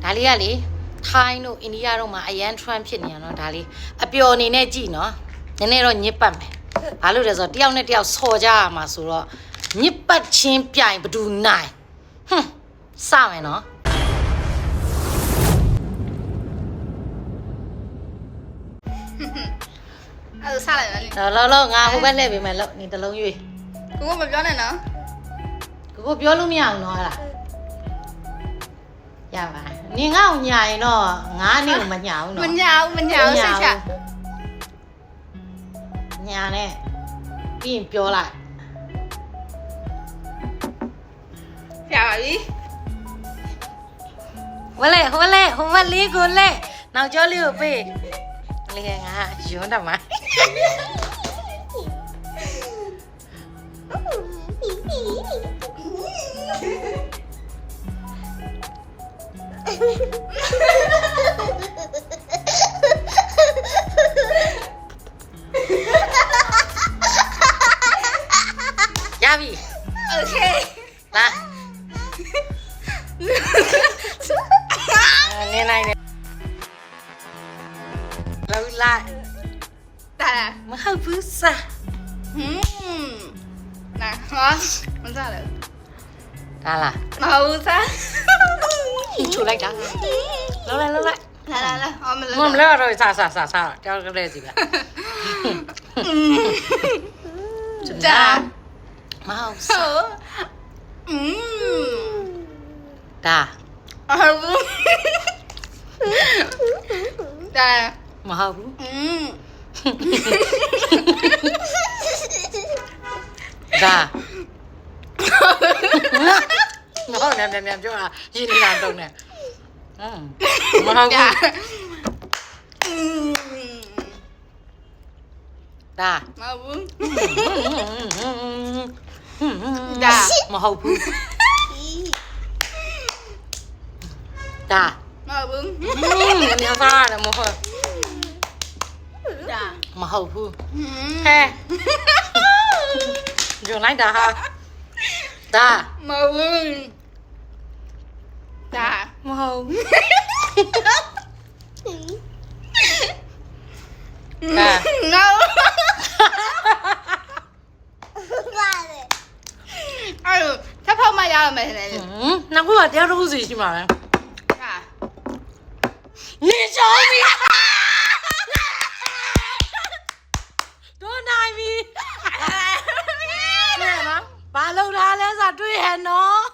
ဒါလေးကလေထိုင်းတို့အိန္ဒိယတို့မှာအရန် trend ဖြစ်နေရနော်ဒါလေးအပျော်အနေနဲ့ကြည့်နော်နည်းနည်းတော့ညစ်ပတ်မယ်ဘာလို့လဲဆိုတော့တယောက်နဲ့တယောက်ဆော်ကြရမှာဆိုတော့ညစ်ပတ်ချင်းပြိုင်ဘဒူနိုင်စမယ်နော်အဲ့ဒါစားလိုက်ပါလေလောငါဟိုဘက်လှည့်ပေးမယ်လို့နေတလုံးရွေးကိုမပြောနဲ့နော်ကိုပြောလို့မရအောင်နော်အဲ့ဒါရပါနင်ငါ့ကိုညာရင်တော့ငါနင်ကိုမညာဘူးနော်မညာဘူးစိတ်ချညာနဲ့ပြီးရင်ပြောလိုက်ရပါပြီဟိုမလေးကိုလဲနောက်ကျော်လေးကိုပေးလေးငါယွန်းတော့မှာရပြီ Okay လာနေနိုင်တယ်လောက်လိုက်တာမဟုတ်ဘူးစားနာဟာမစားလဲဒါလားမဟုတ်ဘူးစားချူလိုက်တာလောက်လိုက်လာမလို့မလို့တော့စားတောက်ကလေးစီပဲဒါမဟုတ်စားဒါဟုတ်ဘူးဒါမဟုတ်ဘူးဒါမဟုတ်နဲ့မြန်ပြောတာရင်းနေတာတော့နဲ့မဟုတ်ဘူးဒါမဟုတ်ဘူးဒါမဟုတ်ဘူးဒါမဟုတ်ဘူးမြန်စားရတယ်မဟုတ်ဒါမဟုတ်ဘူးဟဲ့ဂျွန်လိုက်တာဟာဒါမဟုတ်ဘူးဒါမဟုတ်ဘူးဒါ no အဲ့တော့ထပ်ဖောက်မှရရမယ်လေနောက်ခုကတရားတစ်ခုစီရှိမှာလဲဟာနေချောင်းပြီတော့နိုင်ပြီဘာလို့ထားလဲဆိုတွေ့ဟဲ့နော်